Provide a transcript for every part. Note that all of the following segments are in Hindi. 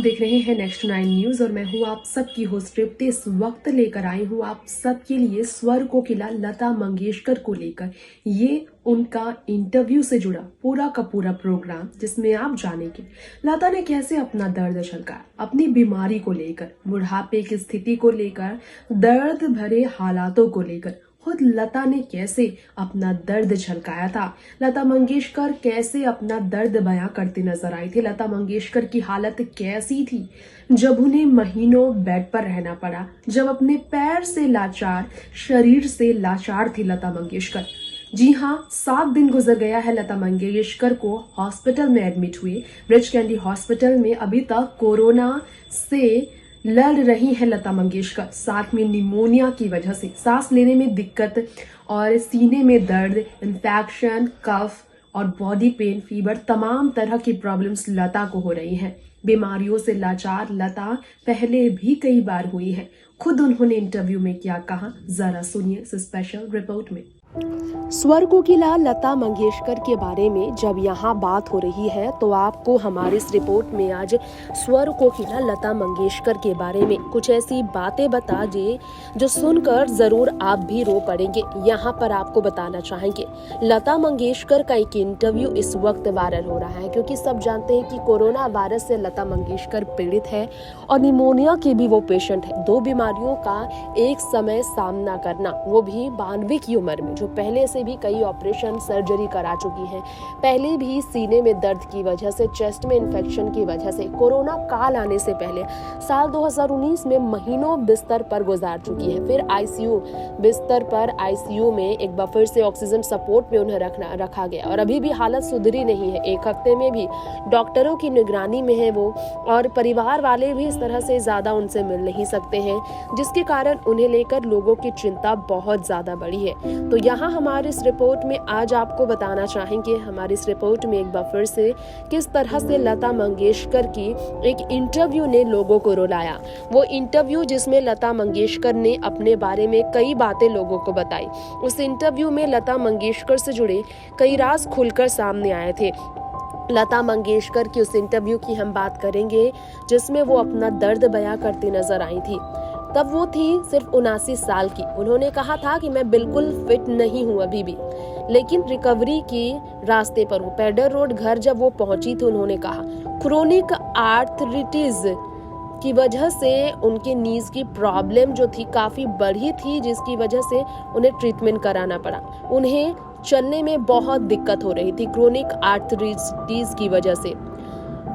देख रहे हैं नेक्स्ट 9 न्यूज और मैं हूं आप सबकी होस्ट तृप्ति। इस वक्त लेकर आई हूं आप सबके लिए स्वर कोकिला लता मंगेशकर को लेकर ये उनका इंटरव्यू से जुड़ा पूरा का पूरा प्रोग्राम, जिसमें आप जानेंगे लता ने कैसे अपना दर्द झलकाया, अपनी बीमारी को लेकर, बुढ़ापे की स्थिति को लेकर, दर्द भरे हालातों को लेकर खुद लता ने कैसे अपना दर्द झलकाया था। लता मंगेशकर कैसे अपना दर्द बयां करती नजर आई थी। लता मंगेशकर की हालत कैसी थी जब उन्हें महीनों बेड पर रहना पड़ा, जब अपने पैर से लाचार, शरीर से लाचार थी लता मंगेशकर। जी हाँ, 7 दिन गुजर गया है लता मंगेशकर को हॉस्पिटल में एडमिट हुए। ब्रिच कैंडी हॉस्पिटल में अभी तक कोरोना से लड़ रही है लता मंगेशकर, साथ में निमोनिया की वजह से सांस लेने में दिक्कत और सीने में दर्द, इन्फेक्शन, कफ और बॉडी पेन, फीवर, तमाम तरह की प्रॉब्लम्स लता को हो रही हैं। बीमारियों से लाचार लता पहले भी कई बार हुई है। खुद उन्होंने इंटरव्यू में क्या कहा, जरा सुनिए इस स्पेशल रिपोर्ट में। स्वर कोकिला लता मंगेशकर के बारे में जब यहाँ बात हो रही है तो आपको हमारे इस रिपोर्ट में आज स्वर कोकिला लता मंगेशकर के बारे में कुछ ऐसी बातें बता दे जो सुनकर जरूर आप भी रो पड़ेंगे। यहाँ पर आपको बताना चाहेंगे लता मंगेशकर का एक इंटरव्यू इस वक्त वायरल हो रहा है, क्योंकि सब जानते हैं कि कोरोना वायरस से लता मंगेशकर पीड़ित है और निमोनिया के भी वो पेशेंट है। 2 बीमारियों का एक समय सामना करना, वो भी 92 की उम्र में, जो पहले से भी कई ऑपरेशन सर्जरी करा चुकी हैं। पहले भी सीने में दर्द की वजह से, चेस्ट में इन्फेक्शन की वजह से, कोरोना काल आने से पहले साल 2019 में महीनों बिस्तर पर गुजार चुकी है। फिर आईसीयू बिस्तर पर, आईसीयू में एक बार फिर से ऑक्सीजन सपोर्ट में उन्हें रखा गया और अभी भी हालत सुधरी नहीं है। 1 हफ्ते में भी डॉक्टरों की निगरानी में है वो, और परिवार वाले भी इस तरह से ज्यादा उनसे मिल नहीं सकते हैं, जिसके कारण उन्हें लेकर लोगों की चिंता बहुत ज्यादा बढ़ी है। तो यहाँ हमारे इस रिपोर्ट में आज आपको बताना चाहेंगे, हमारी इस रिपोर्ट में एक बार फिर से किस तरह से लता मंगेशकर की एक इंटरव्यू ने लोगों को रुलाया। वो इंटरव्यू जिसमें लता मंगेशकर ने अपने बारे में कई बातें लोगों को बताई। उस इंटरव्यू में लता मंगेशकर से जुड़े कई राज खुलकर सामने आए थे। लता मंगेशकर की उस इंटरव्यू की हम बात करेंगे जिसमें वो अपना दर्द बयां करती नजर आई थी। तब वो थी सिर्फ 79 साल की। उन्होंने कहा था कि मैं बिल्कुल फिट नहीं हूँ अभी भी, लेकिन रिकवरी के रास्ते पर हूँ। पेडर रोड घर जब वो पहुंची तो उन्होंने कहा क्रोनिक आर्थराइटिस की वजह से उनके नीज की प्रॉब्लम जो थी काफी बढ़ी थी, जिसकी वजह से उन्हें ट्रीटमेंट कराना पड़ा। उन्हें चलने में बहुत दिक्कत हो रही थी क्रोनिक आर्थराइटिस की वजह से।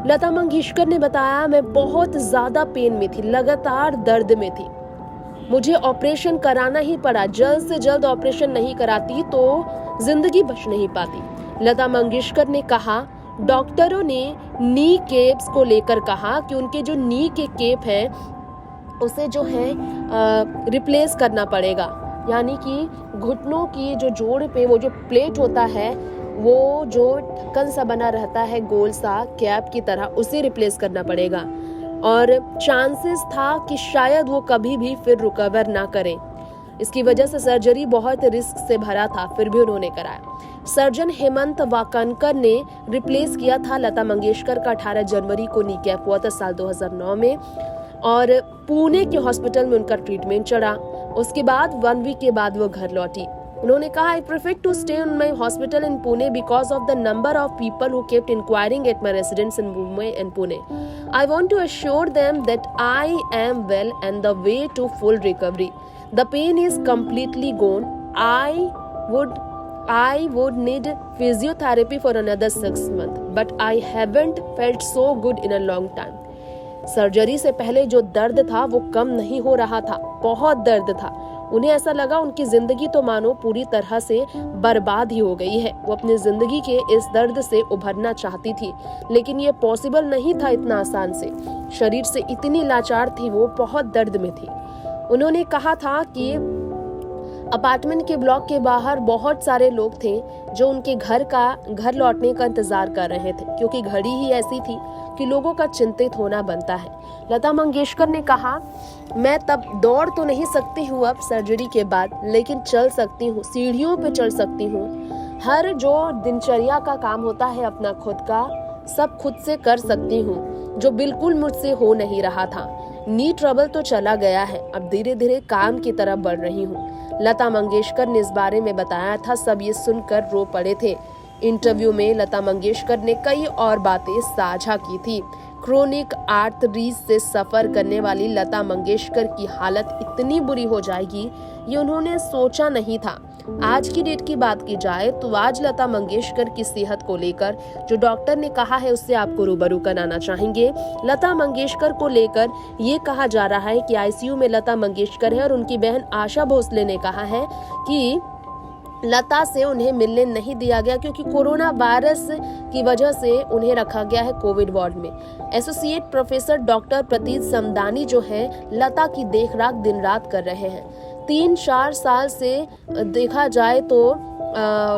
लता मंगेशकर ने बताया, मैं बहुत ज्यादा पेन में थी, लगातार दर्द में थी, मुझे ऑपरेशन कराना ही पड़ा। जल्द से जल्द ऑपरेशन नहीं कराती तो जिंदगी बच नहीं पाती। लता मंगेशकर ने कहा, डॉक्टरों ने नी केप्स को लेकर कहा कि उनके जो नी के केप है उसे जो है रिप्लेस करना पड़ेगा, यानी कि घुटनों की जो जोड़ पे वो जो प्लेट होता है, वो जो ढक्कन सा बना रहता है गोल सा कैप की तरह, उसे रिप्लेस करना पड़ेगा और चांसेस था कि शायद वो कभी भी फिर रिकवर ना करें। इसकी वजह से सर्जरी बहुत रिस्क से भरा था, फिर भी उन्होंने कराया। सर्जन हेमंत वाकनकर ने रिप्लेस किया था लता मंगेशकर का। 18 जनवरी को नी कैप हुआ था साल 2009 में और पुणे के हॉस्पिटल में उनका ट्रीटमेंट चला। उसके बाद 1 वीक के बाद वो घर लौटी। उन्होंने कहा, I prefer to stay in my hospital in Pune because of the number of people who kept inquiring at my residence in Mumbai and Pune. I want to assure them that I am well and the way to full recovery. The pain is completely gone. I would need physiotherapy for another 6 months, but I haven't felt so good in a long time. Surgery से पहले जो दर्द था वो कम नहीं हो रहा था, बहुत दर्द था। उन्हें ऐसा लगा उनकी जिंदगी तो मानो पूरी तरह से बर्बाद ही हो गई है। वो अपनी जिंदगी के इस दर्द से उभरना चाहती थी, लेकिन ये पॉसिबल नहीं था इतना आसान से। शरीर से इतनी लाचार थी वो, बहुत दर्द में थी। उन्होंने कहा था कि अपार्टमेंट के ब्लॉक के बाहर बहुत सारे लोग थे जो उनके घर लौटने का इंतजार कर रहे थे, क्योंकि घड़ी ही ऐसी थी कि लोगों का चिंतित होना बनता है। लता मंगेशकर ने कहा, मैं तब दौड़ तो नहीं सकती हूँ अब सर्जरी के बाद, लेकिन चल सकती हूँ, सीढ़ियों पे चल सकती हूँ। हर जो दिनचर्या का काम होता है अपना खुद का, सब खुद से कर सकती हूँ। जो बिल्कुल मुझसे हो नहीं रहा था। नी ट्रबल तो चला गया है, अब धीरे धीरे काम की तरफ बढ़ रही हूँ। लता मंगेशकर ने इस बारे में बताया था। सब ये सुनकर रो पड़े थे। इंटरव्यू में लता मंगेशकर ने कई और बातें साझा की थी। क्रोनिक आर्थरीज से सफर करने वाली लता मंगेशकर की हालत इतनी बुरी हो जाएगी, ये उन्होंने सोचा नहीं था। आज की डेट की बात की जाए तो आज लता मंगेशकर की सेहत को लेकर जो डॉक्टर ने कहा है उससे आपको रूबरू कराना चाहेंगे। लता मंगेशकर को लेकर ये कहा जा रहा है कि आईसीयू में लता मंगेशकर है और उनकी बहन आशा भोसले ने कहा है कि लता से उन्हें मिलने नहीं दिया गया क्योंकि कोरोना वायरस की वजह से उन्हें रखा गया है कोविड वार्ड में। एसोसिएट प्रोफेसर डॉक्टर प्रतीत समदानी जो है लता की देखरेख दिन रात कर रहे हैं। 3-4 साल से देखा जाए तो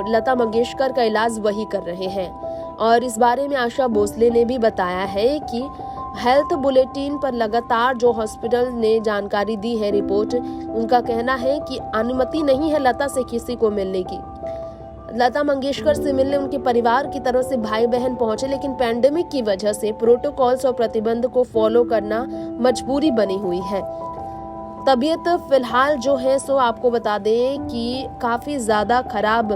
लता मंगेशकर का इलाज वही कर रहे हैं। और इस बारे में आशा भोसले ने भी बताया है कि हेल्थ बुलेटिन पर लगातार जो हॉस्पिटल ने जानकारी दी है, रिपोर्ट, उनका कहना है कि अनुमति नहीं है लता से किसी को मिलने की। लता मंगेशकर से मिलने उनके परिवार की तरफ से भाई बहन पहुंचे, लेकिन पैंडेमिक की वजह से प्रोटोकॉल्स और प्रतिबंध को फॉलो करना मजबूरी बनी हुई है। तबीयत फिलहाल जो है सो आपको बता दें कि काफी ज्यादा खराब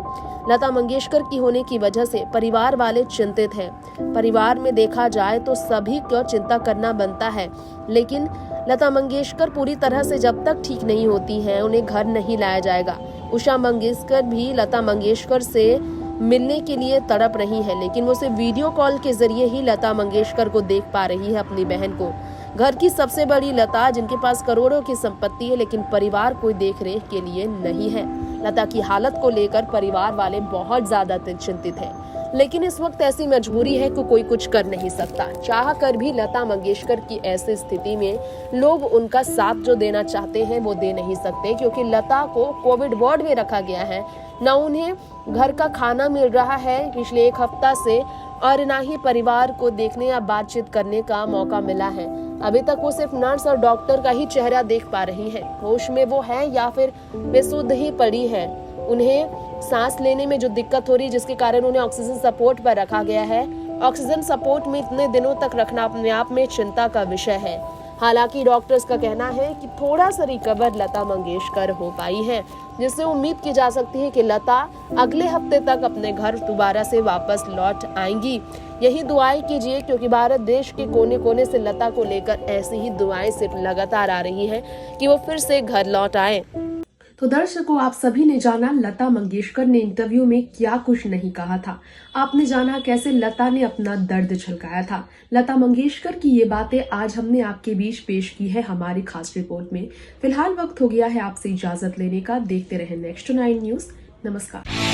लता मंगेशकर की होने की वजह से परिवार वाले चिंतित हैं। परिवार में देखा जाए तो सभी को चिंता करना बनता है, लेकिन लता मंगेशकर पूरी तरह से जब तक ठीक नहीं होती हैं उन्हें घर नहीं लाया जाएगा। उषा मंगेशकर भी लता मंगेशकर से मिलने के लिए तड़प रही है, लेकिन वो सिर्फ वीडियो कॉल के जरिए ही लता मंगेशकर को देख पा रही है, अपनी बहन को। घर की सबसे बड़ी लता, जिनके पास करोड़ों की संपत्ति है, लेकिन परिवार कोई देख रेख के लिए नहीं है। लता की हालत को लेकर परिवार वाले बहुत ज्यादा चिंतित हैं, लेकिन इस वक्त ऐसी मजबूरी है कि कोई कुछ कर नहीं सकता। चाह कर भी लता मंगेशकर की ऐसी स्थिति में लोग उनका साथ जो देना चाहते हैं वो दे नहीं सकते, क्योंकि लता को कोविड वार्ड में रखा गया है। न उन्हें घर का खाना मिल रहा है पिछले 1 हफ्ता से, और न ही परिवार को देखने या बातचीत करने का मौका मिला है। अभी तक वो सिर्फ नर्स और डॉक्टर का ही चेहरा देख पा रही हैं। होश में वो है या फिर बेसुध ही पड़ी है। उन्हें सांस लेने में जो दिक्कत हो रही है, जिसके कारण उन्हें ऑक्सीजन सपोर्ट पर रखा गया है। ऑक्सीजन सपोर्ट में इतने दिनों तक रखना अपने आप में चिंता का विषय है। हालांकि डॉक्टर्स का कहना है कि थोड़ा सा रिकवर लता मंगेशकर हो पाई है, जिससे उम्मीद की जा सकती है कि लता अगले हफ्ते तक अपने घर दोबारा से वापस लौट आएंगी। यही दुआएं कीजिए, क्योंकि भारत देश के कोने कोने से लता को लेकर ऐसी ही दुआएं सिर्फ लगातार आ रही हैं कि वो फिर से घर लौट आए। तो दर्शकों, आप सभी ने जाना लता मंगेशकर ने इंटरव्यू में क्या कुछ नहीं कहा था। आपने जाना कैसे लता ने अपना दर्द झलकाया था। लता मंगेशकर की ये बातें आज हमने आपके बीच पेश की है हमारी खास रिपोर्ट में। फिलहाल वक्त हो गया है आपसे इजाजत लेने का। देखते रहे नेक्स्ट 9 न्यूज। नमस्कार।